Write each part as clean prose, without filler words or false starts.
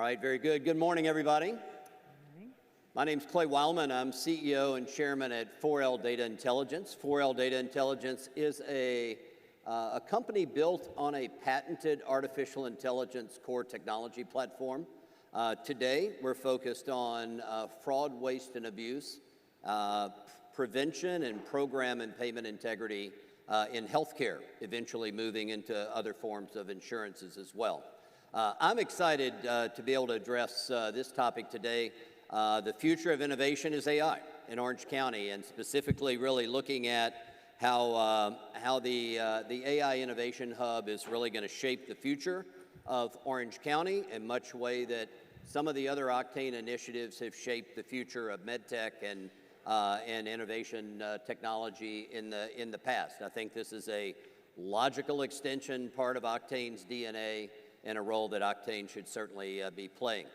right, very good. Good morning, everybody. My name's Clay Wilemon. I'm CEO and chairman at 4L Data Intelligence. 4L Data Intelligence is a company built on a patented artificial intelligence core technology platform. Today, we're focused on fraud, waste, and abuse, prevention, and program and payment integrity in healthcare, eventually moving into other forms of insurances as well. I'm excited to be able to address this topic today. The future of innovation is AI in Orange County, and specifically really looking at how the AI Innovation Hub is really going to shape the future of Orange County in much way that some of the other Octane initiatives have shaped the future of medtech and innovation technology in the past. I think this is a logical extension, part of Octane's DNA, and a role that Octane should certainly be playing.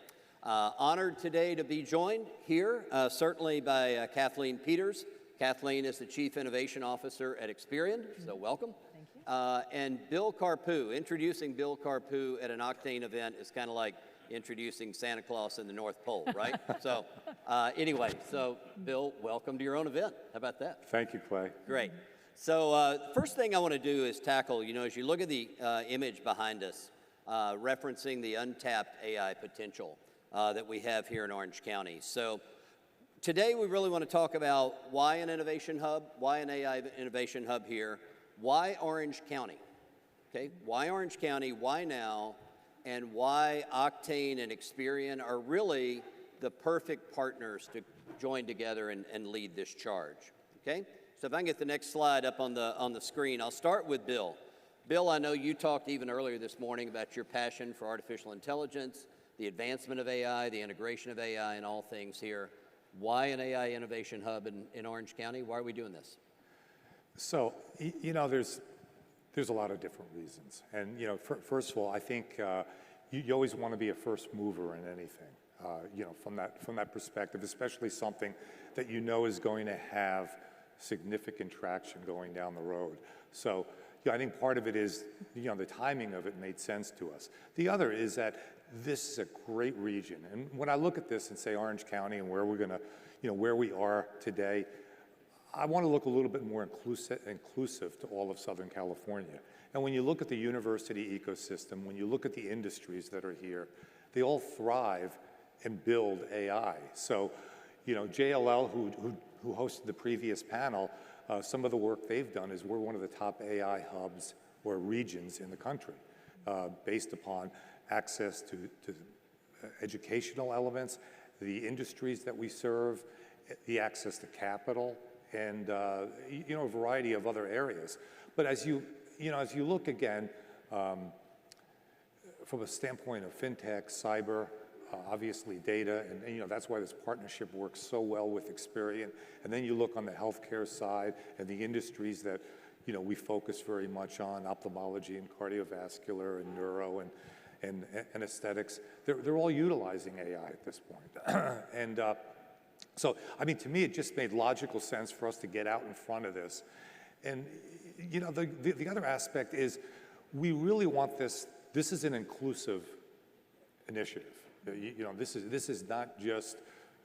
Honored today to be joined here, certainly by Kathleen Peters. Kathleen is the Chief Innovation Officer at Experian, so welcome. Thank you. And Bill Carpou. Introducing Bill Carpou at an Octane event is kind of like introducing Santa Claus in the North Pole, right? So anyway, so Bill, welcome to your own event. How about that? Thank you, Clay. Great. So first thing I want to do is tackle, as you look at the image behind us, referencing the untapped AI potential that we have here in Orange County. So today we really want to talk about why an innovation hub, why an AI innovation hub here, why Orange County, okay? Why Orange County, why now, and why Octane and Experian are really the perfect partners to join together and lead this charge, okay? So if I can get the next slide up on the screen, I'll start with Bill. Bill, I know you talked even earlier this morning about your passion for artificial intelligence, the advancement of AI, the integration of AI, and all things here. Why an AI innovation hub in Orange County? Why are we doing this? So, there's a lot of different reasons. And, first of all, I think you always want to be a first mover in anything, from that perspective, especially something that is going to have significant traction going down the road. So, I think part of it is, the timing of it made sense to us. The other is that this is a great region. And when I look at this and say Orange County and where we're going to, where we are today, I want to look a little bit more inclusive to all of Southern California. And when you look at the university ecosystem, when you look at the industries that are here, they all thrive and build AI. So, JLL, who hosted the previous panel, some of the work they've done is we're one of the top AI hubs or regions in the country, based upon access to educational elements, the industries that we serve, the access to capital, and a variety of other areas. But as you look again from a standpoint of fintech, cyber, obviously data, and that's why this partnership works so well with Experian. And then you look on the healthcare side and the industries that we focus very much on, ophthalmology and cardiovascular and neuro and aesthetics. They're all utilizing AI at this point. And so, to me, it just made logical sense for us to get out in front of this. And, the other aspect is we really want this is an inclusive initiative. This is not just,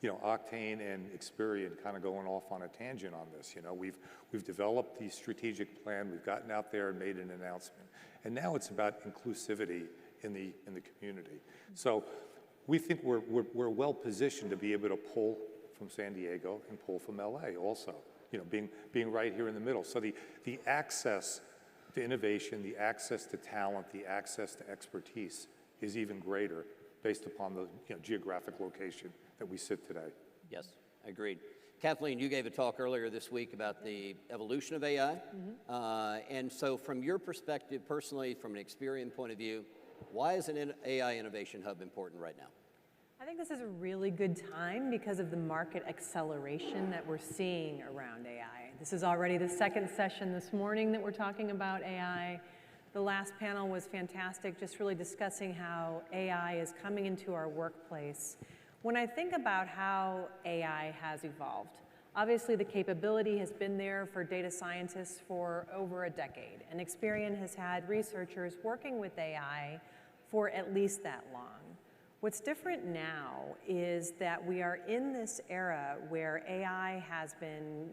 Octane and Experian kind of going off on a tangent on this. We've developed the strategic plan, we've gotten out there and made an announcement. And now it's about inclusivity in the community. So we think we're well positioned to be able to pull from San Diego and pull from LA also, being right here in the middle. So the access to innovation, the access to talent, the access to expertise is even greater based upon the geographic location that we sit today. Yes, agreed. Kathleen, you gave a talk earlier this week about the evolution of AI. And so from your perspective, personally, from an Experian point of view, why is an AI Innovation Hub important right now? I think this is a really good time because of the market acceleration that we're seeing around AI. This is already the second session this morning that we're talking about AI. The last panel was fantastic, just really discussing how AI is coming into our workplace. When I think about how AI has evolved, obviously the capability has been there for data scientists for over a decade, and Experian has had researchers working with AI for at least that long. What's different now is that we are in this era where AI has been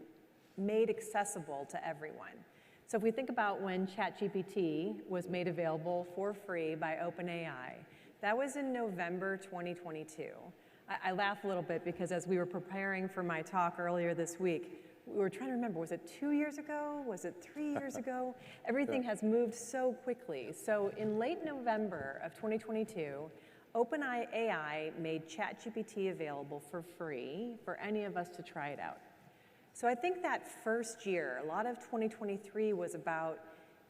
made accessible to everyone. So if we think about when ChatGPT was made available for free by OpenAI, that was in November 2022. I laugh a little bit because as we were preparing for my talk earlier this week, we were trying to remember, was it 2 years ago? Was it 3 years ago? Everything has moved so quickly. So in late November of 2022, OpenAI made ChatGPT available for free for any of us to try it out. So I think that first year, a lot of 2023 was about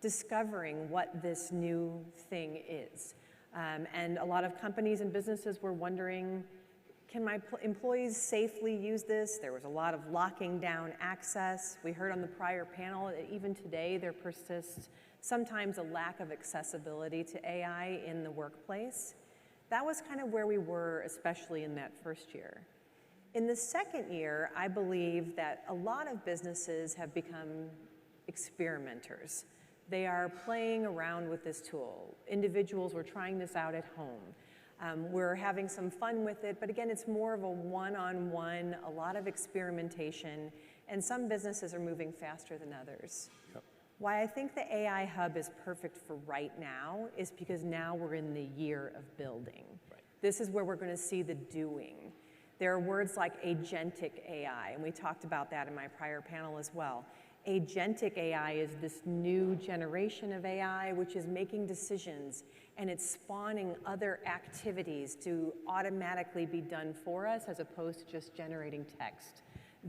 discovering what this new thing is. And a lot of companies and businesses were wondering, can my employees safely use this? There was a lot of locking down access. We heard on the prior panel that even today there persists sometimes a lack of accessibility to AI in the workplace. That was kind of where we were, especially in that first year. In the second year, I believe that a lot of businesses have become experimenters. They are playing around with this tool. Individuals were trying this out at home. We're having some fun with it, but again, it's more of a one-on-one, a lot of experimentation, and some businesses are moving faster than others. Yep. Why I think the AI Hub is perfect for right now is because now we're in the year of building. Right. This is where we're going to see the doing. There are words like agentic AI, and we talked about that in my prior panel as well. Agentic AI is this new generation of AI which is making decisions, and it's spawning other activities to automatically be done for us as opposed to just generating text.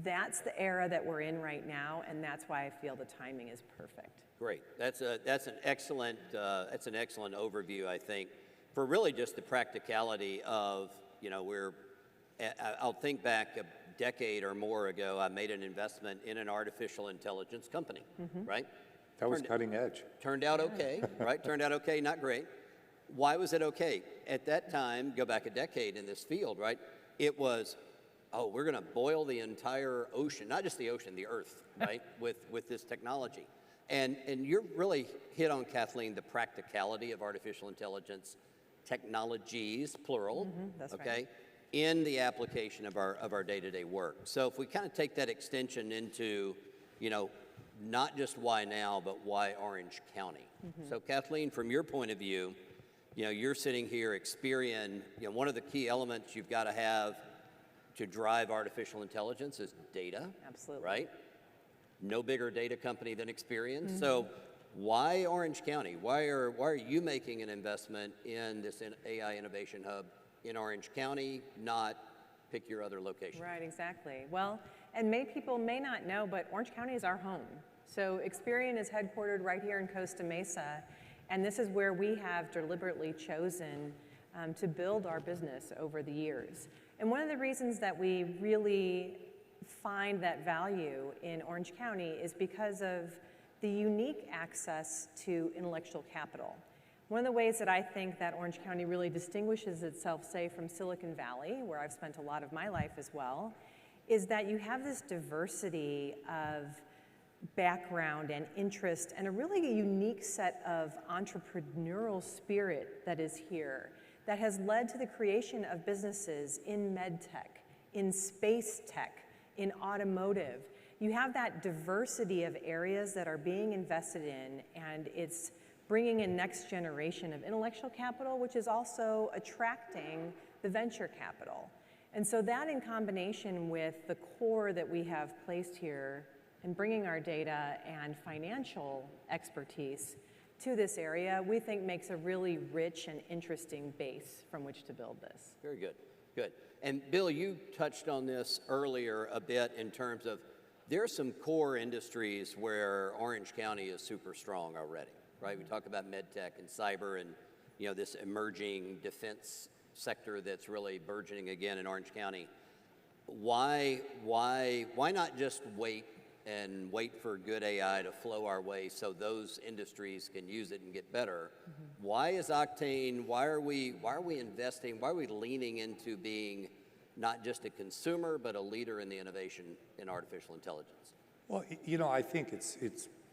That's the era that we're in right now, and that's why I feel the timing is perfect. Great. That's an excellent overview, I think, for really just the practicality of, I'll think back a decade or more ago, I made an investment in an artificial intelligence company, right? That was cutting edge. Turned out okay, right? Turned out okay, not great. Why was it okay? At that time, go back a decade in this field, right? It was, we're going to boil the entire ocean, not just the ocean, the earth, right? with this technology. And you're really hit on, Kathleen, the practicality of artificial intelligence technologies, plural, That's okay? right. In the application of our day-to-day work. So if we kind of take that extension into, not just why now, but why Orange County. So Kathleen, from your point of view, you're sitting here, Experian, one of the key elements you've got to have to drive artificial intelligence is data. Absolutely. Right? No bigger data company than Experian. So why Orange County? Why are you making an investment in this AI Innovation Hub in Orange County, not pick your other location? Right, exactly. Well, and people may not know, but Orange County is our home. So Experian is headquartered right here in Costa Mesa, and this is where we have deliberately chosen to build our business over the years. And one of the reasons that we really find that value in Orange County is because of the unique access to intellectual capital. One of the ways that I think that Orange County really distinguishes itself, say, from Silicon Valley, where I've spent a lot of my life as well, is that you have this diversity of background and interest and a really unique set of entrepreneurial spirit that is here that has led to the creation of businesses in med tech, in space tech, in automotive. You have that diversity of areas that are being invested in, and it's bringing in next generation of intellectual capital, which is also attracting the venture capital. And so that in combination with the core that we have placed here and bringing our data and financial expertise to this area, we think makes a really rich and interesting base from which to build this. Very good, good. And Bill, you touched on this earlier a bit in terms of there are some core industries where Orange County is super strong already. Right, we talk about med tech and cyber and this emerging defense sector that's really burgeoning again in Orange County. Why not just wait for good AI to flow our way so those industries can use it and get better? Why is Octane? Why are we investing? Why are we leaning into being not just a consumer but a leader in the innovation in artificial intelligence? Well, I think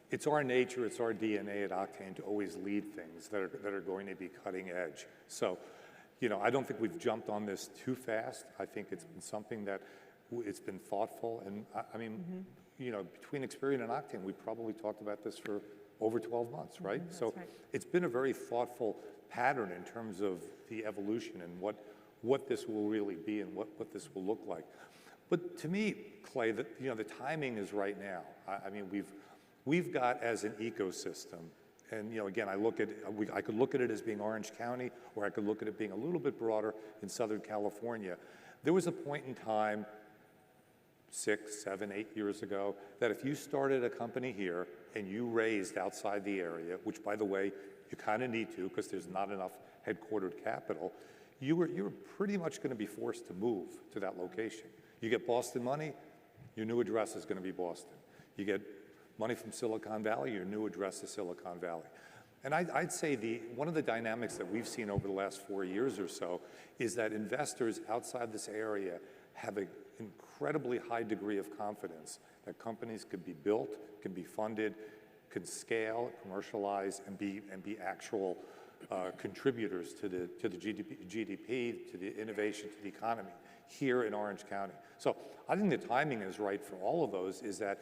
it's our nature, it's our DNA at Octane to always lead things that are going to be cutting edge. So, you know, I don't think we've jumped on this too fast. I think it's been something that it's been thoughtful. And I mean, you know, between Experian and Octane, we probably talked about this for over 12 months, right? So right. it's been a very thoughtful pattern in terms of the evolution and what this will really be and what this will look like. But to me, Clay, you know, the timing is right now. I mean, we've got as an ecosystem, and you know, again, I could look at it as being Orange County, or I could look at it being a little bit broader in Southern California. There was a point in time 6, 7, 8 years ago, that if you started a company here and you raised outside the area, which by the way, you kind of need to because there's not enough headquartered capital, you were pretty much going to be forced to move to that location. You get Boston money, your new address is going to be Boston. You get money from Silicon Valley, your new address is Silicon Valley. And I'd say one of the dynamics that we've seen over the last 4 years or so is that investors outside this area have an incredibly high degree of confidence that companies could be built, can be funded, can scale, commercialize, and be actual contributors to the GDP, to the innovation, to the economy here in Orange County. So I think the timing is right for all of those, is that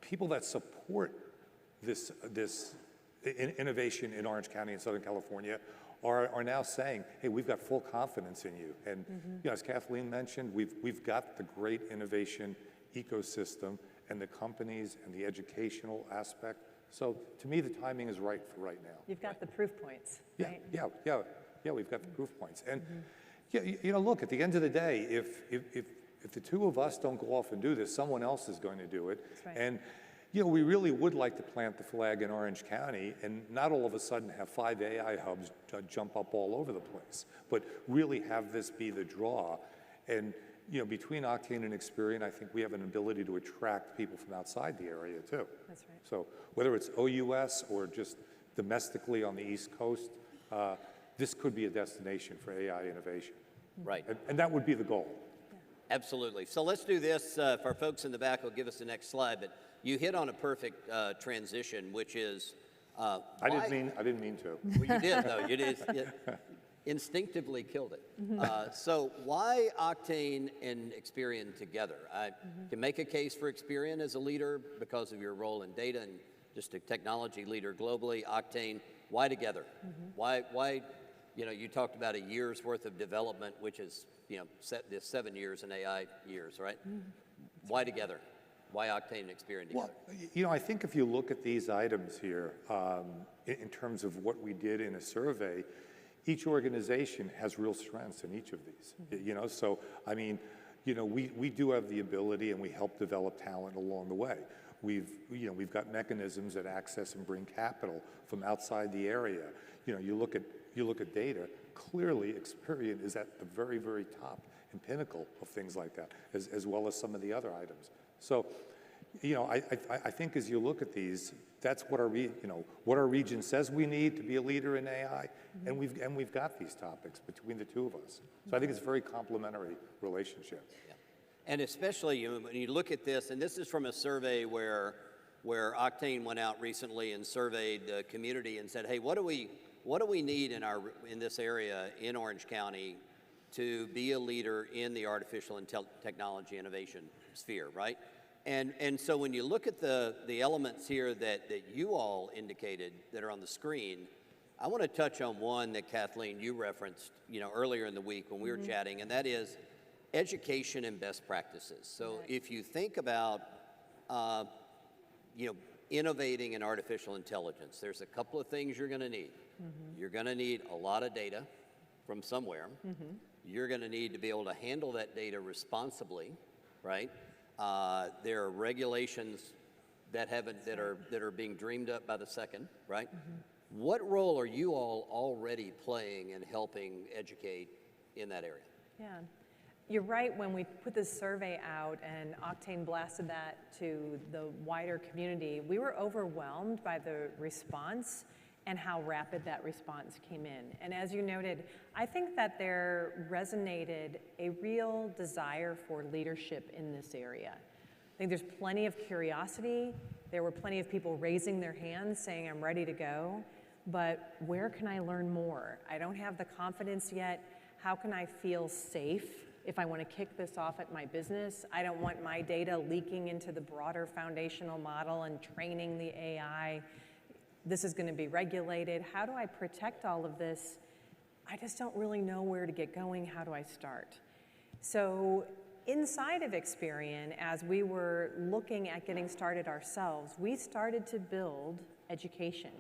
people that support this innovation in Orange County and Southern California are now saying, hey, we've got full confidence in you. And you know, as Kathleen mentioned, we've got the great innovation ecosystem and the companies and the educational aspect. So to me, the timing is right for right now. You've got the proof points, right? Yeah, we've got the proof points. And yeah, you know, look, at the end of the day, if the two of us don't go off and do this, someone else is going to do it. That's right. And you know, we really would like to plant the flag in Orange County and not all of a sudden have 5 AI hubs jump up all over the place, but really have this be the draw. And you know, between Octane and Experian, I think we have an ability to attract people from outside the area too. That's right. So whether it's OUS or just domestically on the East Coast, this could be a destination for AI innovation. Right. And that would be the goal. Absolutely. So let's do this. For our folks in the back, will give us the next slide. But you hit on a perfect transition, which is I didn't mean to. Well, you did, though. You did. Instinctively killed it. So why Octane and Experian together? I can make a case for Experian as a leader because of your role in data and just a technology leader globally. Octane, why together? Why? You know, you talked about a year's worth of development, which is, you know, this 7 years in AI years, right? Why together? Why Octane and Experian together? Well, you know, I think if you look at these items here, in terms of what we did in a survey, each organization has real strengths in each of these. You know, so I mean, you know, we do have the ability, and we help develop talent along the way. We've got mechanisms that access and bring capital from outside the area. You know, you look at data. Clearly, Experian is at the very, very top and pinnacle of things like that, as well as some of the other items. So, you know, I think as you look at these, that's what our region says we need to be a leader in AI, and we've got these topics between the two of us. So I think it's a very complementary relationship. Yeah. And especially when you look at this, and this is from a survey where Octane went out recently and surveyed the community and said, hey, what do we need in this area in Orange County to be a leader in the artificial technology innovation sphere, right? And so when you look at the elements here that you all indicated that are on the screen, I want to touch on one that Kathleen, you referenced, you know, earlier in the week when we were chatting, and that is education and best practices. So if you think about, you know, innovating in artificial intelligence, there's a couple of things you're going to need. You're going to need a lot of data from somewhere. You're going to need to be able to handle that data responsibly, right? There are regulations that are being dreamed up by the second, right? What role are you all already playing in helping educate in that area? Yeah, you're right. When we put this survey out and Octane blasted that to the wider community, we were overwhelmed by the response and how rapid that response came in. And as you noted, I think that there resonated a real desire for leadership in this area. I think there's plenty of curiosity. There were plenty of people raising their hands saying, I'm ready to go. but where can I learn more? I don't have the confidence yet. How can I feel safe if I want to kick this off at my business? I don't want my data leaking into the broader foundational model and training the AI. This is going to be regulated. How do I protect all of this? I just don't really know where to get going. How do I start? So inside of Experian, as we were looking at getting started ourselves, we started to build education.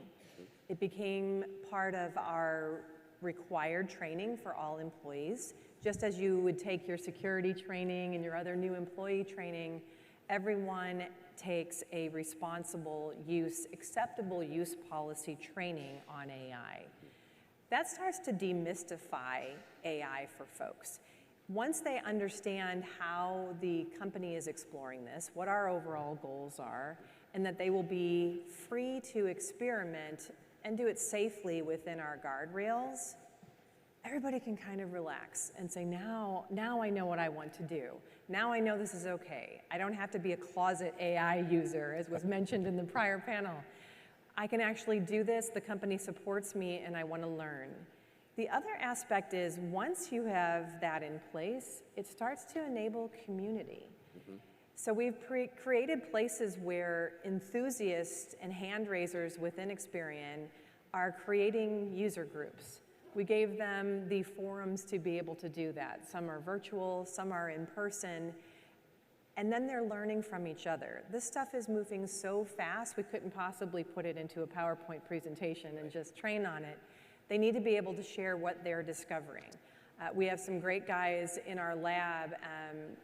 It became part of our required training for all employees. Just as you would take your security training and your other new employee training, everyone takes a responsible use, acceptable use policy training on AI. That starts to demystify AI for folks. Once they understand how the company is exploring this, what our overall goals are, and that they will be free to experiment and do it safely within our guardrails, everybody can kind of relax and say, now I know what I want to do. Now I know this is okay. I don't have to be a closet AI user, as was mentioned in the prior panel. I can actually do this, the company supports me, and I want to learn. The other aspect is, once you have that in place, it starts to enable community. So we've created places where enthusiasts and hand raisers within Experian are creating user groups. We gave them the forums to be able to do that. Some are virtual, some are in person, and then they're learning from each other. This stuff is moving so fast, we couldn't possibly put it into a PowerPoint presentation and just train on it. They need to be able to share what they're discovering. We have some great guys in our lab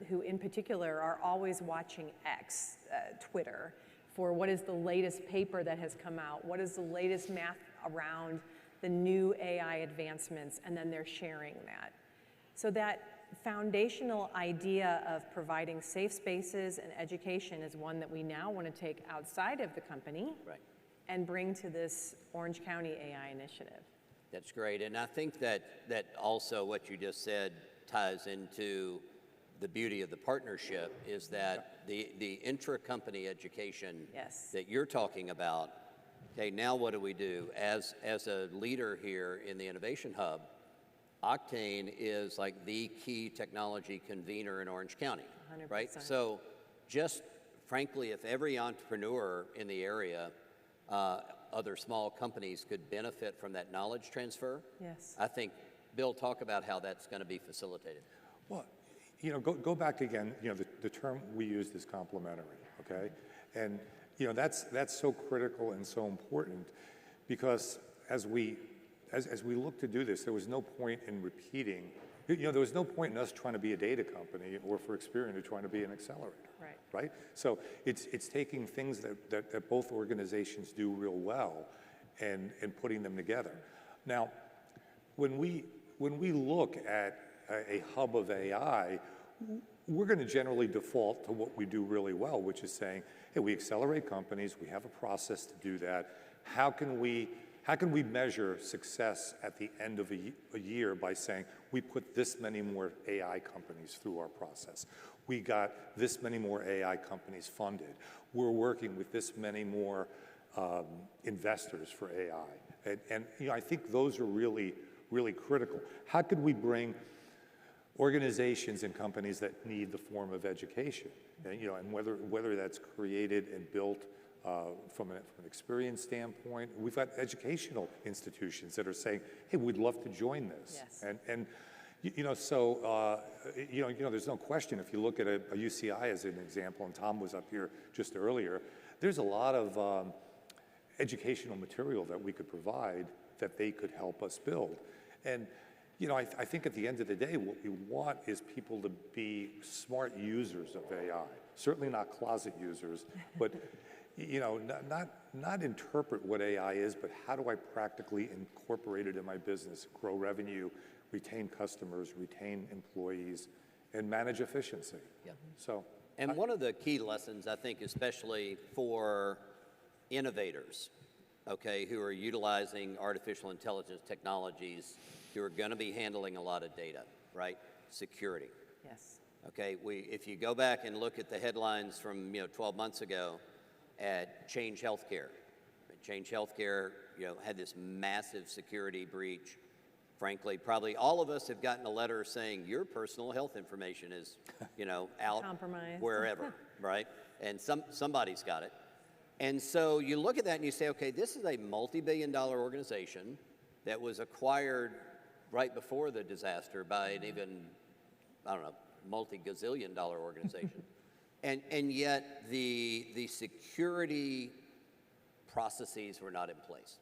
who in particular are always watching X, Twitter, for what is the latest paper that has come out, what is the latest math around the new AI advancements, and then they're sharing that. So that foundational idea of providing safe spaces and education is one that we now want to take outside of the company and bring to this Orange County AI initiative. That's great, and I think that also what you just said ties into the beauty of the partnership is that the intra-company education that you're talking about, okay, now what do we do? As a leader here in the Innovation Hub, Octane is like the key technology convener in Orange County, 100%. right? So just frankly, if every entrepreneur in the area, other small companies could benefit from that knowledge transfer. Yes. I think, Bill, talk about how that's going to be facilitated. Well, you know, go back again, you know, the term we used is complementary, okay? And, you know, that's so critical and so important because as we look to do this, there was no point in repeating, you know, there was no point in us trying to be a data company or for Experian to trying to be an accelerator. Right? So it's taking things that both organizations do real well and putting them together. Now, when we look at a hub of AI, we're going to generally default to what we do really well, which is saying, hey, we accelerate companies, we have a process to do that. How can we measure success at the end of a year by saying, we put this many more AI companies through our process. We got this many more AI companies funded. We're working with this many more investors for AI. And you know, I think those are really, really critical. How could we bring organizations and companies that need the form of education, and, you know, and whether that's created and built from an Experian standpoint. We've got educational institutions that are saying, hey, we'd love to join this. Yes. And you know, so, you know, there's no question, if you look at a UCI as an example, and Tom was up here just earlier, there's a lot of educational material that we could provide that they could help us build. And, you know, I think at the end of the day, what we want is people to be smart users of AI. Certainly not closet users, but you know, not interpret what AI is, but how do I practically incorporate it in my business, grow revenue, retain customers, retain employees, and manage efficiency. Yeah. So, and one of the key lessons, I think, especially for innovators, okay, who are utilizing artificial intelligence technologies, who are going to be handling a lot of data, right? Security. Yes. Okay, if you go back and look at the headlines from 12 months ago at Change Healthcare, Change Healthcare, had this massive security breach. Frankly, probably all of us have gotten a letter saying your personal health information is, out compromised wherever, right? And somebody's got it. And so you look at that and you say, okay, this is a multi-billion-dollar organization that was acquired right before the disaster by an even, I don't know, multi-gazillion-dollar organization. and yet the security processes were not in place.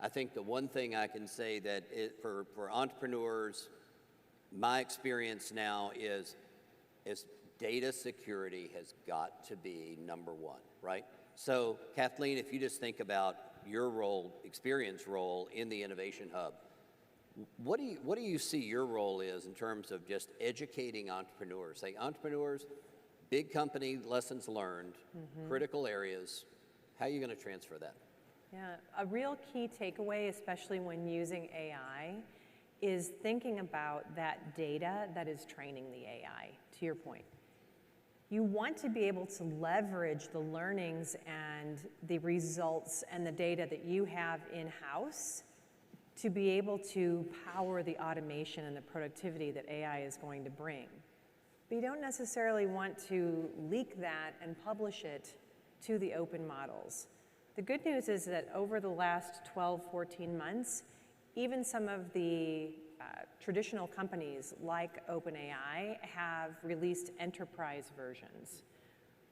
I think the one thing I can say that for entrepreneurs, my experience now is data security has got to be number one, right? So Kathleen, if you just think about your role, Experian's role in the Innovation Hub, what do you see your role is in terms of just educating entrepreneurs? Say entrepreneurs, big company, lessons learned, critical areas, how are you going to transfer that? Yeah, a real key takeaway, especially when using AI, is thinking about that data that is training the AI, to your point. You want to be able to leverage the learnings and the results and the data that you have in-house to be able to power the automation and the productivity that AI is going to bring. But you don't necessarily want to leak that and publish it to the open models. The good news is that over the last 12, 14 months, even some of the traditional companies like OpenAI have released enterprise versions.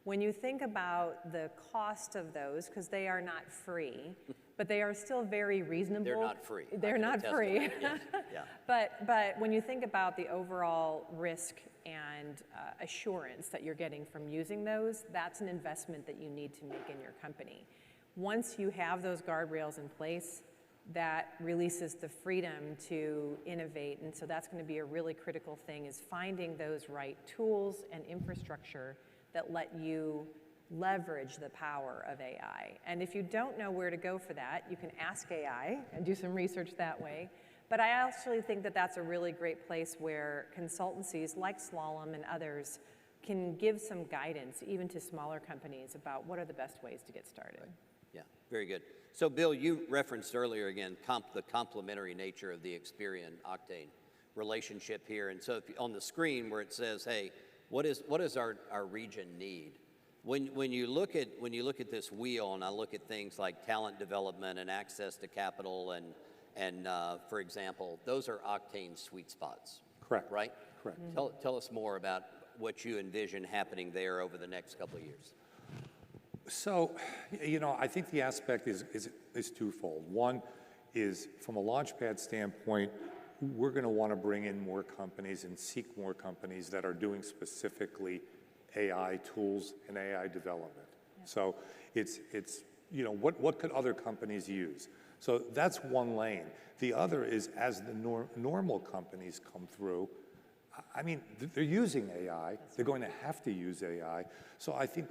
When you think about the cost of those, because they are not free, but they are still very reasonable. They're not free. They're not free. Yes. Yeah. But when you think about the overall risk and assurance that you're getting from using those, that's an investment that you need to make in your company. Once you have those guardrails in place, that releases the freedom to innovate. And so that's going to be a really critical thing, is finding those right tools and infrastructure that let you leverage the power of AI. And if you don't know where to go for that, you can ask AI and do some research that way. But I actually think that that's a really great place where consultancies like Slalom and others can give some guidance, even to smaller companies, about what are the best ways to get started. Right. Yeah, very good. So Bill, you referenced earlier again the complementary nature of the Experian Octane relationship here. And so if on the screen where it says, hey, what does our region need? When you look at this wheel, and I look at things like talent development and access to capital and for example, those are Octane sweet spots. Correct. Right? Correct. Tell us more about what you envision happening there over the next couple of years. So, I think the aspect is twofold. One is, from a launchpad standpoint, we're going to want to bring in more companies and seek more companies that are doing specifically AI tools and AI development. Yeah. So it's what could other companies use? So that's one lane. The other is, as the normal companies come through, I mean, they're using AI. They're going to have to use AI. So I think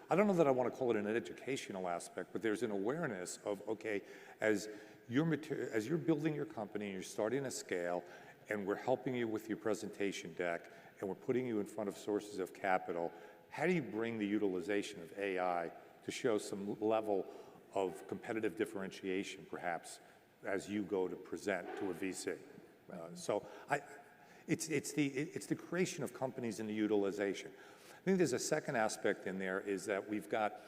I don't know that I want to call it an educational aspect, but there's an awareness of, okay, as you're building your company and you're starting to scale, and we're helping you with your presentation deck, and we're putting you in front of sources of capital, how do you bring the utilization of AI to show some level of competitive differentiation, perhaps, as you go to present to a VC? Right. It's the creation of companies and the utilization. I think there's a second aspect in there, is that we've got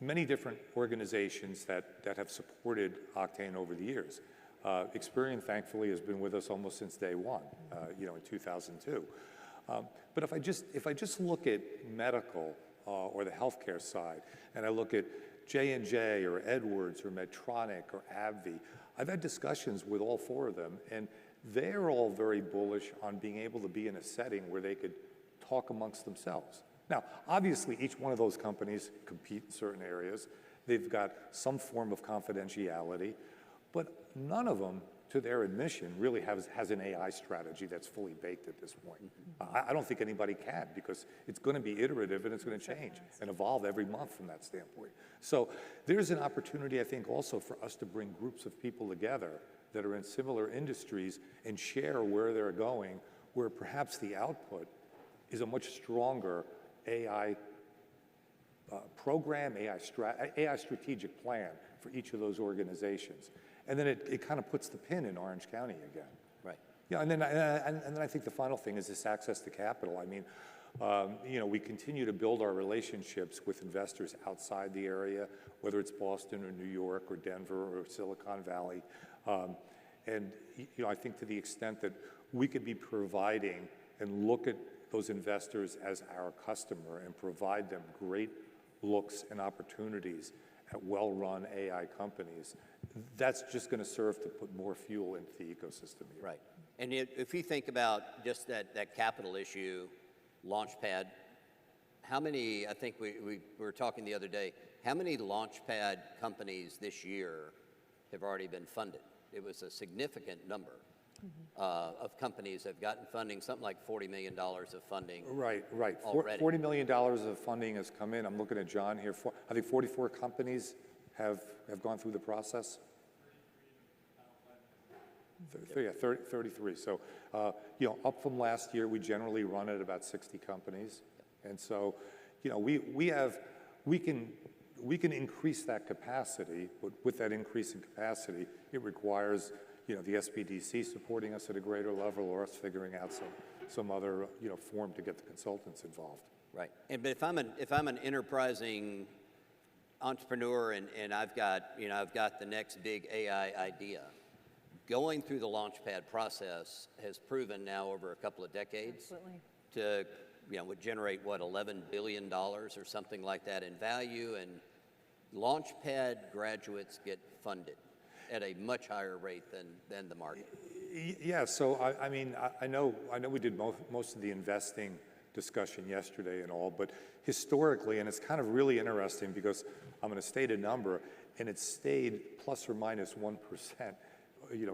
many different organizations that have supported Octane over the years. Experian, thankfully, has been with us almost since day one, in 2002. But if I just look at medical or the healthcare side, and I look at J&J or Edwards or Medtronic or AbbVie, I've had discussions with all four of them, and they're all very bullish on being able to be in a setting where they could talk amongst themselves. Now, obviously, each one of those companies compete in certain areas. They've got some form of confidentiality, but none of them, to their admission, really has an AI strategy that's fully baked at this point. I don't think anybody can, because it's going to be iterative and it's going to change and evolve every month from that standpoint. So there's an opportunity, I think, also for us to bring groups of people together that are in similar industries and share where they're going, where perhaps the output is a much stronger AI program, AI strategic plan for each of those organizations. And then it kind of puts the pin in Orange County again. Right. Yeah, and then I think the final thing is this access to capital. I mean, we continue to build our relationships with investors outside the area, whether it's Boston or New York or Denver or Silicon Valley. I think to the extent that we could be providing and look at those investors as our customer and provide them great looks and opportunities at well-run AI companies, that's just going to serve to put more fuel into the ecosystem here. Right. And if you think about just that capital issue, Launchpad, how many, I think we were talking the other day, how many Launchpad companies this year have already been funded? It was a significant number of companies that have gotten funding, something like $40 million of funding. Right. Already. $40 million of funding has come in. I'm looking at John here. I think 44 companies have gone through the process. 33. So, up from last year, we generally run at about 60 companies. And so, we can increase that capacity, but with that increase in capacity, it requires, the SBDC supporting us at a greater level or us figuring out some other, form to get the consultants involved. Right. But if I'm an enterprising entrepreneur and I've got the next big AI idea, going through the Launchpad process has proven now over a couple of decades to would generate $11 billion or something like that in value, and Launchpad graduates get funded at a much higher rate than the market. Yeah, so I know we did most of the investing discussion yesterday and all, but historically, and it's kind of really interesting because I'm going to state a number, and it's stayed plus or minus 1%,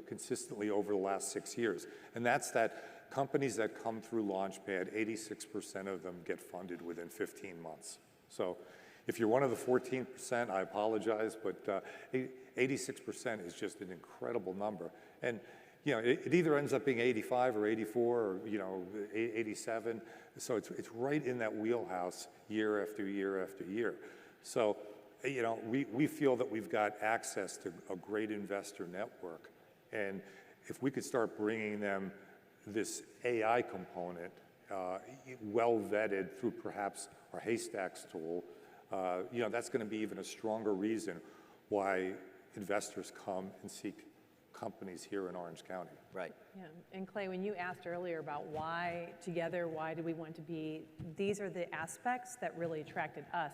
consistently over the last 6 years. And that's that companies that come through Launchpad, 86% of them get funded within 15 months. So if you're one of the 14%, I apologize, but 86% is just an incredible number. And it either ends up being 85 or 84 or 87. So it's right in that wheelhouse year after year after year. So we feel that we've got access to a great investor network, and if we could start bringing them this AI component, well vetted through perhaps our Haystacks tool, that's going to be even a stronger reason why investors come and seek companies here in Orange County. Right. Yeah. And Clay, when you asked earlier about why do we want to be, these are the aspects that really attracted us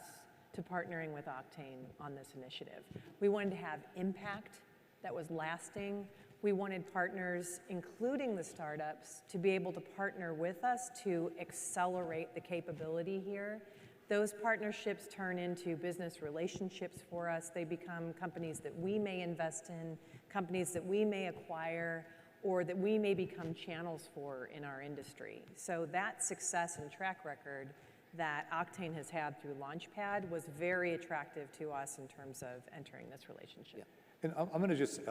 to partnering with Octane on this initiative. We wanted to have impact that was lasting. We wanted partners, including the startups, to be able to partner with us to accelerate the capability here. Those partnerships turn into business relationships for us. They become companies that we may invest in, companies that we may acquire, or that we may become channels for in our industry. So that success and track record that Octane has had through Launchpad was very attractive to us in terms of entering this relationship. Yeah. And I'm going to just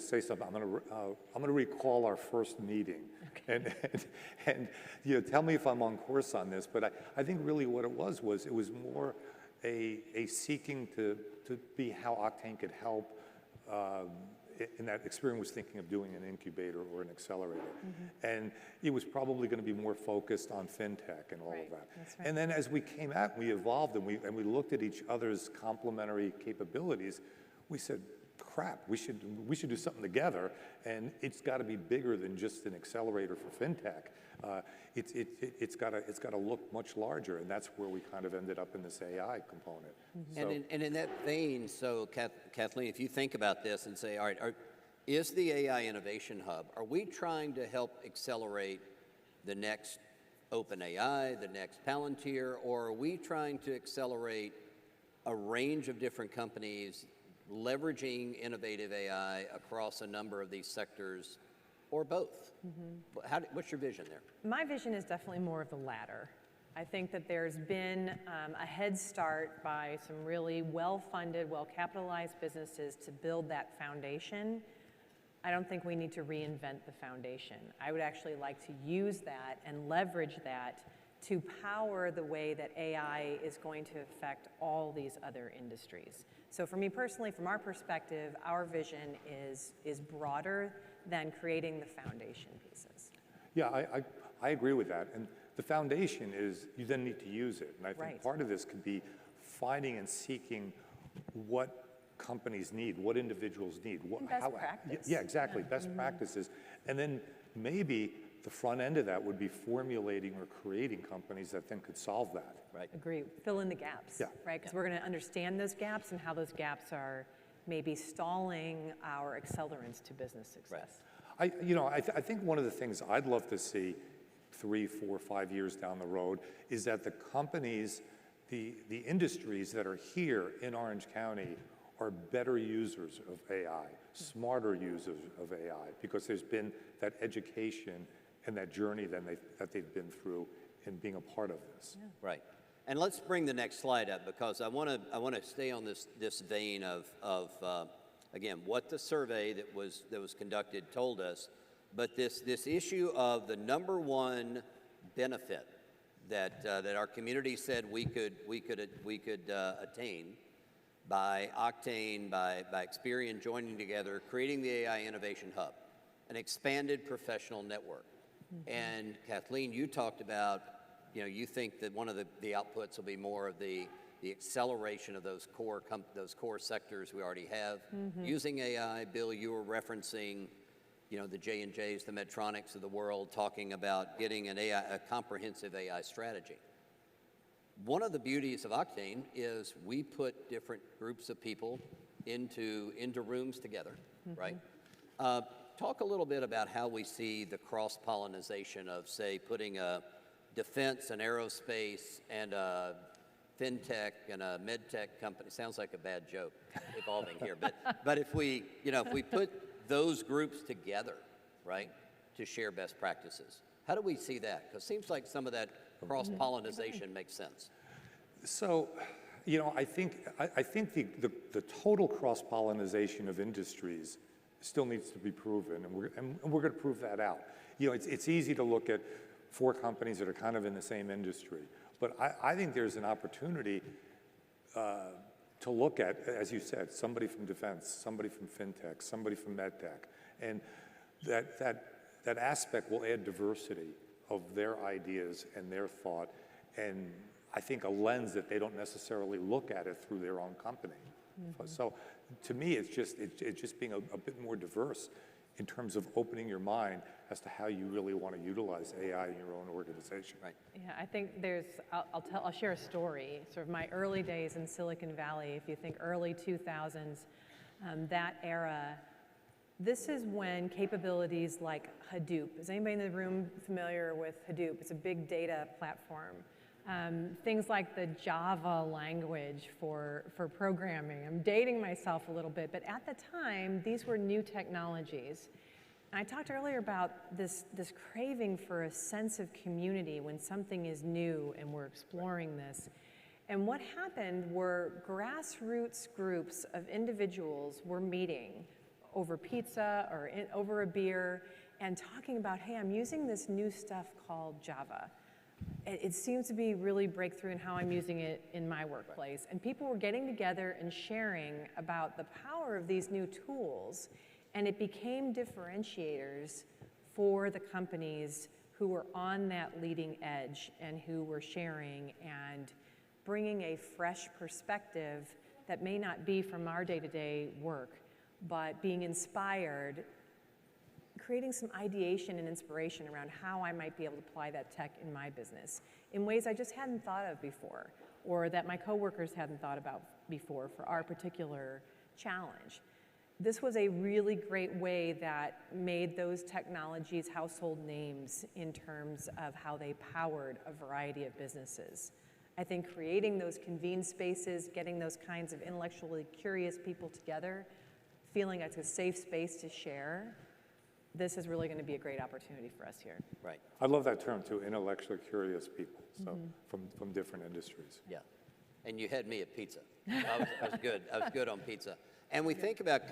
say something. I'm going to recall our first meeting, okay. and tell me if I'm on course on this. But I think really what it was more a seeking to be how Octane could help. In that Experian was thinking of doing an incubator or an accelerator, and it was probably going to be more focused on fintech and all of that. That's right. And then as we came out, we evolved and we looked at each other's complementary capabilities. We said, crap, we should do something together, and it's got to be bigger than just an accelerator for fintech. It's got to look much larger, and that's where we kind of ended up in this AI component. And in that vein, so Kathleen, if you think about this and say, all right, is the AI Innovation Hub, are we trying to help accelerate the next OpenAI, the next Palantir, or are we trying to accelerate a range of different companies leveraging innovative AI across a number of these sectors, or both? What's your vision there? My vision is definitely more of the latter. I think that there's been a head start by some really well-funded, well-capitalized businesses to build that foundation. I don't think we need to reinvent the foundation. I would actually like to use that and leverage that to power the way that AI is going to affect all these other industries. So for me personally, from our perspective, our vision is broader than creating the foundation pieces. Yeah, I agree with that. And the foundation is you then need to use it. And I think Right. part of this could be finding and seeking what companies need, what individuals need. And best practice. Yeah, exactly, best practices. And then maybe the front end of that would be formulating or creating companies that then could solve that. Right. Agree, fill in the gaps, Yeah. right? Because we're gonna understand those gaps and how those gaps are maybe stalling our accelerants to business success. I think one of the things I'd love to see 3, 4, 5 years down the road is that the companies, the industries that are here in Orange County are better users of AI, smarter users of AI, because there's been that education and that journey that they've been through in being a part of this. Yeah. Right. And let's bring the next slide up, because I want to stay on this vein of again, what the survey that was conducted told us, but this issue of the number one benefit that our community said we could attain by Octane, by Experian joining together, creating the AI Innovation Hub, an expanded professional network. And Kathleen, you talked about, you think that one of the outputs will be more of the acceleration of those core sectors we already have using AI. Bill, you were referencing, the J&Js, the Medtronics of the world, talking about getting a comprehensive AI strategy. One of the beauties of Octane is we put different groups of people into rooms together, right? Talk a little bit about how we see the cross-pollination of, say, putting a defense and aerospace and a fintech and a medtech company. Sounds like a bad joke evolving here, but if we put those groups together, right, to share best practices, how do we see that? Because it seems like some of that cross-pollination makes sense. So, I think the total cross-pollination of industries still needs to be proven, and we're going to prove that out. It's easy to look at 4 companies that are kind of in the same industry, but I think there's an opportunity to look at, as you said, somebody from defense, somebody from fintech, somebody from medtech, and that aspect will add diversity of their ideas and their thought, and I think a lens that they don't necessarily look at it through their own company. So to me, it's just being a bit more diverse in terms of opening your mind as to how you really want to utilize AI in your own organization. Right. Yeah, I think I'll share a story, sort of my early days in Silicon Valley. If you think early 2000s, that era, this is when capabilities like Hadoop, is anybody in the room familiar with Hadoop? It's a big data platform. Things like the Java language for programming. I'm dating myself a little bit, but at the time, these were new technologies. And I talked earlier about this craving for a sense of community when something is new and we're exploring this. And what happened were grassroots groups of individuals were meeting over pizza or over a beer and talking about, hey, I'm using this new stuff called Java. It seems to be really breakthrough in how I'm using it in my workplace. And people were getting together and sharing about the power of these new tools, and it became differentiators for the companies who were on that leading edge and who were sharing and bringing a fresh perspective that may not be from our day-to-day work, but being inspired, creating some ideation and inspiration around how I might be able to apply that tech in my business in ways I just hadn't thought of before, or that my coworkers hadn't thought about before for our particular challenge. This was a really great way that made those technologies household names in terms of how they powered a variety of businesses. I think creating those convened spaces, getting those kinds of intellectually curious people together, feeling like it's a safe space to share, this is really going to be a great opportunity for us here. Right. I love that term too, intellectually curious people, so from different industries. Yeah. And you had me at pizza. I was good. I was good on pizza. And we think about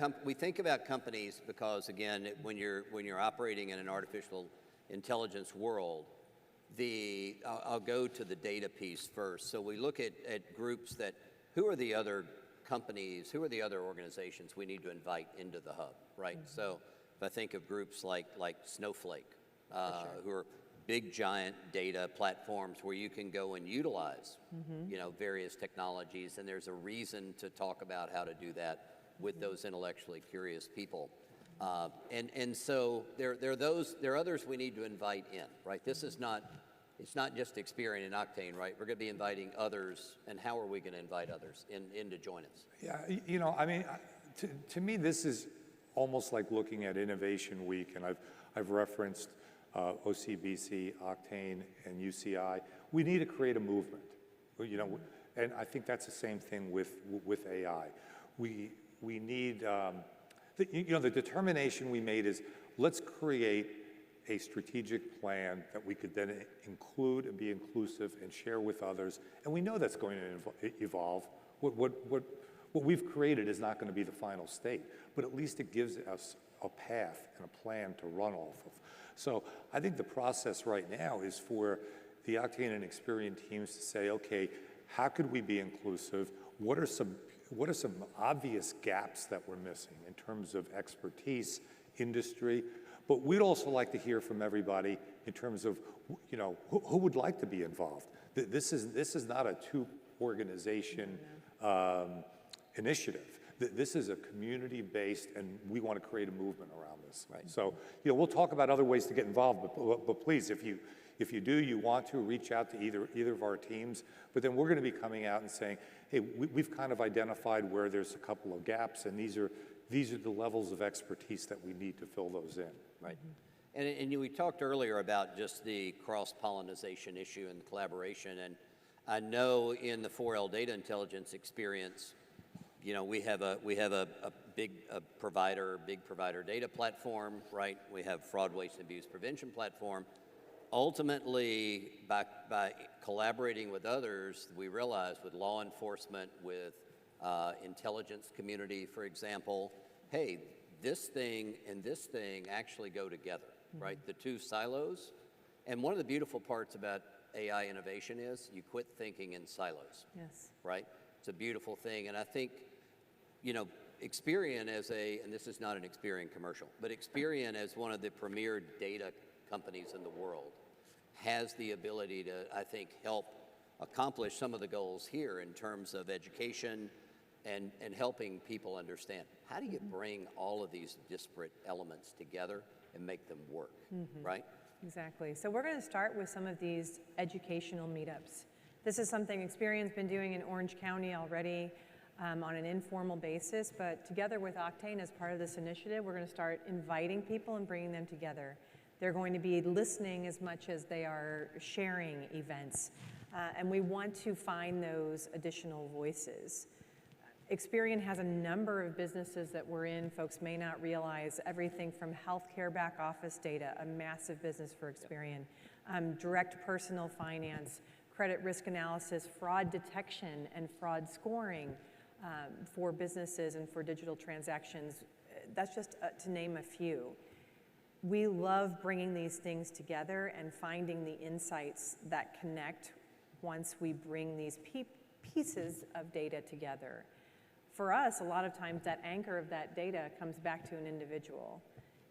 companies because, again, when you're operating in an artificial intelligence world, I'll go to the data piece first. So we look at groups that, who are the other companies, who are the other organizations we need to invite into the hub, right? So if I think of groups like Snowflake, who are big giant data platforms where you can go and utilize, you know, various technologies, and there's a reason to talk about how to do that with those intellectually curious people. And so there are others we need to invite in, right? This is not, it's not just Experian and Octane, right? We're going to be inviting others, and how are we going to invite others in to join us? Yeah, you know, I mean, to me, this is almost like looking at Innovation Week, and I've referenced OCBC, Octane, and UCI. We need to create a movement, you know, and I think that's the same thing with AI. We need, you know, the determination we made is let's create a strategic plan that we could then include and be inclusive and share with others, and we know that's going to evolve. What we've created is not going to be the final state, but at least it gives us a path and a plan to run off of. So I think the process right now is for the Octane and Experian teams to say, okay, how could we be inclusive? What are some obvious gaps that we're missing in terms of expertise, industry? But we'd also like to hear from everybody in terms of, you know, who would like to be involved. This is not a two-organization initiative. This is a community-based, and we want to create a movement around this. Right. So, you know, we'll talk about other ways to get involved, but please, if you want to reach out to either of our teams, but then we're going to be coming out and saying, hey, we've kind of identified where there's a couple of gaps, and these are the levels of expertise that we need to fill those in. Right. And we talked earlier about just the cross-pollination issue and the collaboration, and I know in the 4L data intelligence experience, you know, we have a big provider data platform, right? We have fraud, waste, and abuse prevention platform. Ultimately, by collaborating with others, we realize with law enforcement, with intelligence community, for example, hey, this thing and this thing actually go together, right? The two silos. And one of the beautiful parts about AI innovation is you quit thinking in silos. Yes. Right? It's a beautiful thing. And I think, you know, Experian and this is not an Experian commercial, but Experian as one of the premier data companies in the world has the ability to, I think, help accomplish some of the goals here in terms of education and helping people understand. How do you bring all of these disparate elements together and make them work, right? Exactly. So we're going to start with some of these educational meetups. This is something Experian's been doing in Orange County already on an informal basis, but together with Octane as part of this initiative, we're going to start inviting people and bringing them together. They're going to be listening as much as they are sharing events, and we want to find those additional voices. Experian has a number of businesses that we're in. Folks may not realize everything from healthcare back office data, a massive business for Experian, direct personal finance, credit risk analysis, fraud detection, and fraud scoring for businesses and for digital transactions. That's just to name a few. We love bringing these things together and finding the insights that connect once we bring these pieces of data together. For us, a lot of times that anchor of that data comes back to an individual.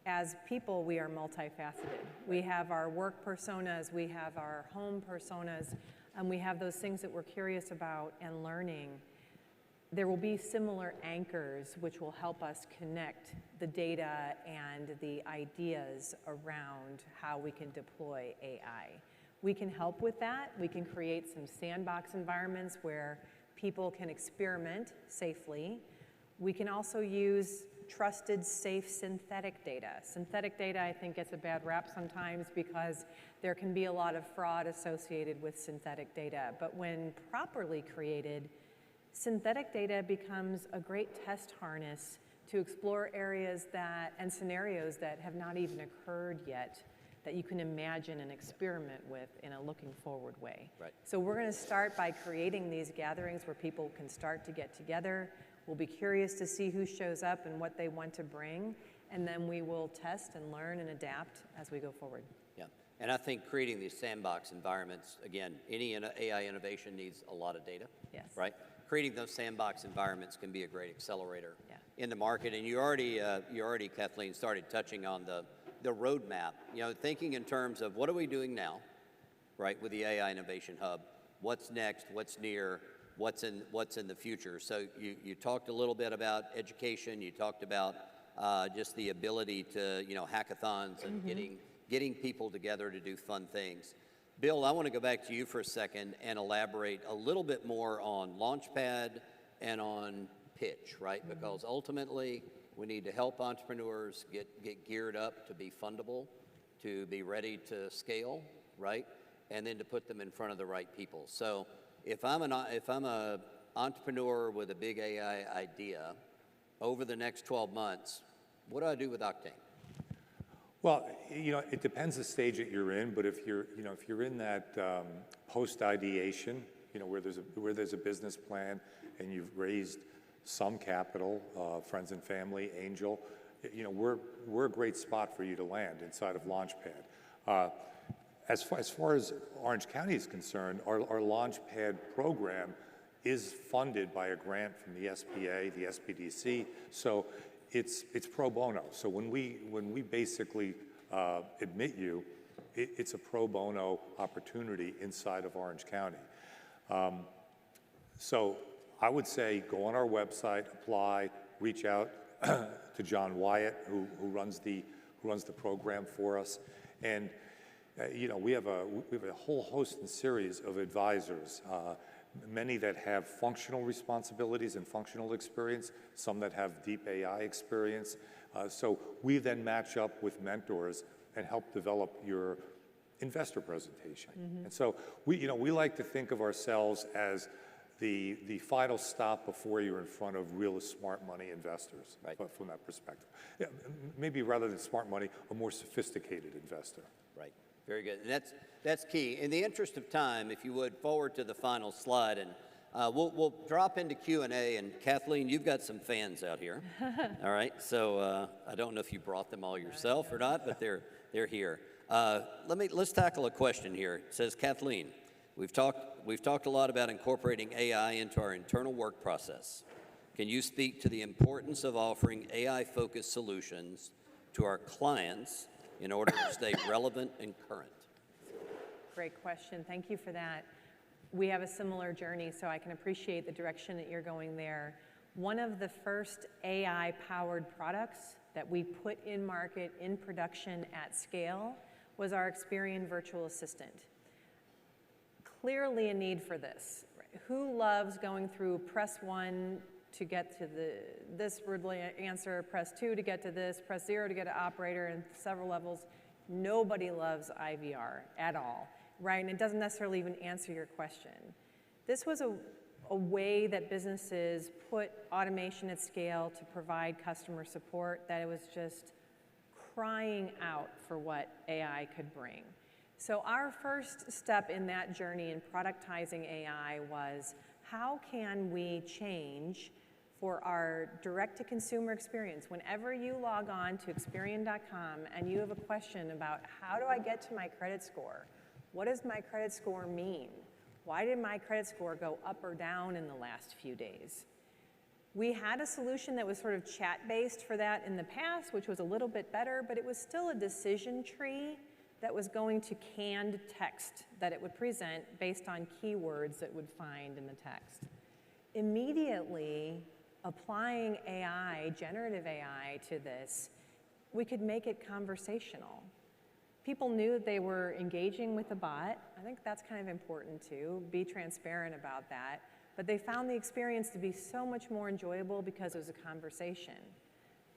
As people, we are multifaceted. We have our work personas, we have our home personas, and we have those things that we're curious about and learning. There will be similar anchors which will help us connect the data and the ideas around how we can deploy AI. We can help with that. We can create some sandbox environments where people can experiment safely. We can also use trusted, safe synthetic data. Synthetic data, I think, gets a bad rap sometimes because there can be a lot of fraud associated with synthetic data. But when properly created, synthetic data becomes a great test harness to explore areas and scenarios that have not even occurred yet, that you can imagine and experiment with in a looking forward way. Right. So we're going to start by creating these gatherings where people can start to get together. We'll be curious to see who shows up and what they want to bring, and then we will test and learn and adapt as we go forward. Yeah. And I think creating these sandbox environments, again, any AI innovation needs a lot of data, Yes. right? Creating those sandbox environments can be a great accelerator Yeah. in the market. And you already, Kathleen, started touching on the roadmap. You know, thinking in terms of what are we doing now, right, with the AI Innovation Hub? What's next? What's near? What's in the future? So you talked a little bit about education. You talked about just the ability to, you know, hackathons and getting people together to do fun things. Bill, I want to go back to you for a second and elaborate a little bit more on Launchpad and on pitch, right? Because ultimately, we need to help entrepreneurs get geared up to be fundable, to be ready to scale, right? And then to put them in front of the right people. So if I'm a entrepreneur with a big AI idea, over the next 12 months, what do I do with Octane? Well, you know, it depends the stage that you're in, but if you're in that post-ideation, you know, where there's a business plan and you've raised some capital, friends and family, angel, you know, we're a great spot for you to land inside of Launchpad. As far as Orange County is concerned, our Launchpad program is funded by a grant from the SBA, the SBDC, so it's pro bono. So when we basically admit you, it's a pro bono opportunity inside of Orange County. So I would say go on our website, apply, reach out to John Wyatt, who runs the program for us, and you know, we have a whole host and series of advisors, many that have functional responsibilities and functional experience, some that have deep AI experience. So we then match up with mentors and help develop your investor presentation. And so we like to think of ourselves as the final stop before you're in front of real smart money investors, right, from that perspective. Yeah, maybe rather than smart money, a more sophisticated investor. Right. Very good. And that's key. In the interest of time, if you would, forward to the final slide, and we'll drop into Q&A. And Kathleen, you've got some fans out here. All right. So I don't know if you brought them all yourself or not, but they're here. Let's tackle a question here. It says, Kathleen, we've talked a lot about incorporating AI into our internal work process. Can you speak to the importance of offering AI-focused solutions to our clients in order to stay relevant and current? Great question. Thank you for that. We have a similar journey, so I can appreciate the direction that you're going there. One of the first AI-powered products that we put in market, in production at scale, was our Experian virtual assistant. Clearly a need for this. Who loves going through press 1 to get to this answer, press 2 to get to this, press 0 to get to operator, and several levels? Nobody loves IVR at all, right? And it doesn't necessarily even answer your question. This was a way that businesses put automation at scale to provide customer support that it was just crying out for what AI could bring. So our first step in that journey in productizing AI was, how can we change for our direct-to-consumer experience? Whenever you log on to Experian.com and you have a question about, how do I get to my credit score? What does my credit score mean? Why did my credit score go up or down in the last few days? We had a solution that was sort of chat-based for that in the past, which was a little bit better, but it was still a decision tree that was going to canned text that it would present based on keywords it would find in the text. Immediately, applying AI, generative AI, to this, we could make it conversational. People knew that they were engaging with a bot. I think that's kind of important too, be transparent about that. But they found the experience to be so much more enjoyable because it was a conversation.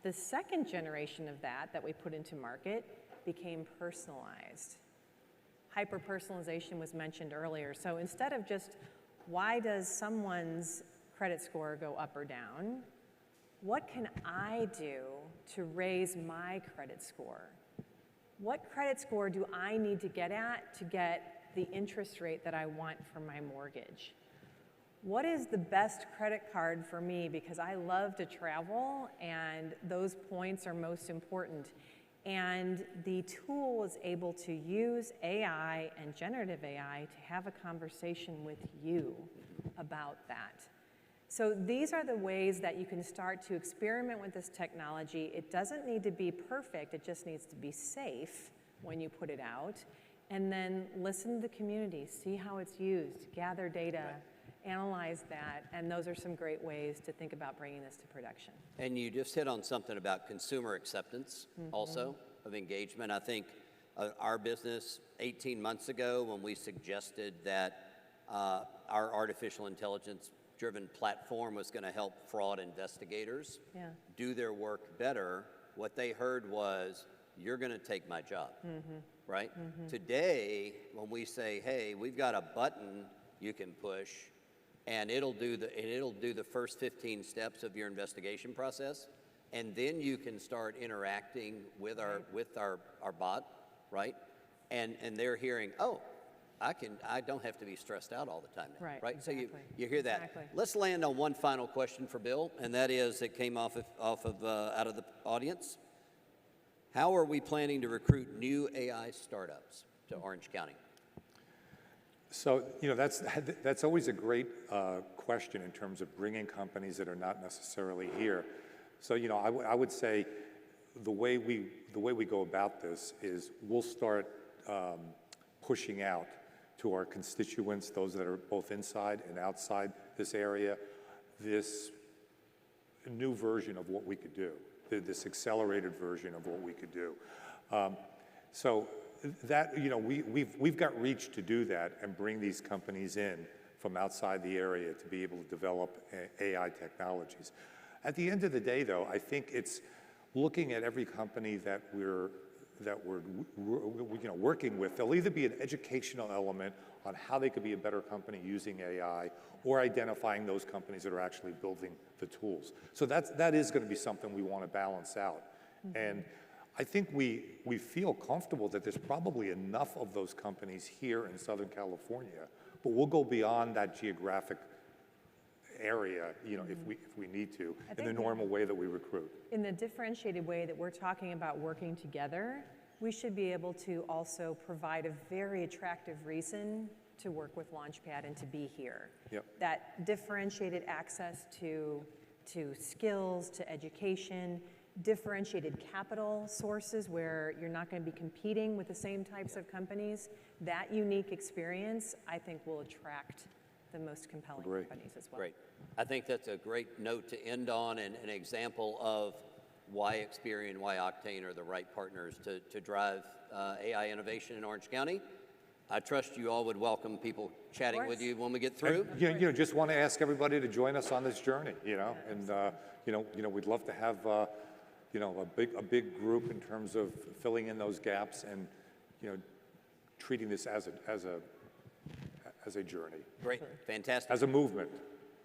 The second generation of that we put into market became personalized. Hyper-personalization was mentioned earlier. So instead of just, why does someone's credit score go up or down? What can I do to raise my credit score? What credit score do I need to get at to get the interest rate that I want for my mortgage? What is the best credit card for me? Because I love to travel and those points are most important. And the tool is able to use AI and generative AI to have a conversation with you about that. So these are the ways that you can start to experiment with this technology. It doesn't need to be perfect, it just needs to be safe when you put it out. And then listen to the community, see how it's used, gather data, analyze that, and those are some great ways to think about bringing this to production. And you just hit on something about consumer acceptance also of engagement. I think our business 18 months ago when we suggested that our artificial intelligence driven platform was going to help fraud investigators do their work better, what they heard was, you're going to take my job, right? Today, when we say, hey, we've got a button you can push and it'll do the first 15 steps of your investigation process, and then you can start interacting with our bot, right? And they're hearing, oh, I don't have to be stressed out all the time now, right? Exactly. So you hear that. Exactly. Let's land on one final question for Bill, and that is, it came out of the audience. How are we planning to recruit new AI startups to Orange County? So, that's always a great question in terms of bringing companies that are not necessarily here. So, I would say the way we go about this is we'll start pushing out to our constituents, those that are both inside and outside this area, this new version of what we could do, this accelerated version of what we could do. So that, we've got reach to do that and bring these companies in from outside the area to be able to develop AI technologies. At the end of the day, though, I think it's looking at every company that we're working with. There'll either be an educational element on how they could be a better company using AI, or identifying those companies that are actually building the tools. So that is going to be something we want to balance out. And I think we feel comfortable that there's probably enough of those companies here in Southern California, but we'll go beyond that geographic area, if we need to, in the normal way that we recruit. In the differentiated way that we're talking about working together, we should be able to also provide a very attractive reason to work with Launchpad and to be here. Yep. That differentiated access to skills, to education, differentiated capital sources where you're not going to be competing with the same types of companies, that unique experience, I think, will attract the most compelling companies as well. Great. I think that's a great note to end on, and an example of why Experian, why Octane are the right partners to drive AI innovation in Orange County. I trust you all would welcome people chatting with you when we get through. And, just want to ask everybody to join us on this journey, and we'd love to have a big group in terms of filling in those gaps and treating this as a journey. Great, fantastic. As a movement.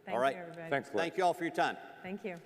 Thank all right, you, everybody. Thanks, Clay. Thank you all for your time. Thank you.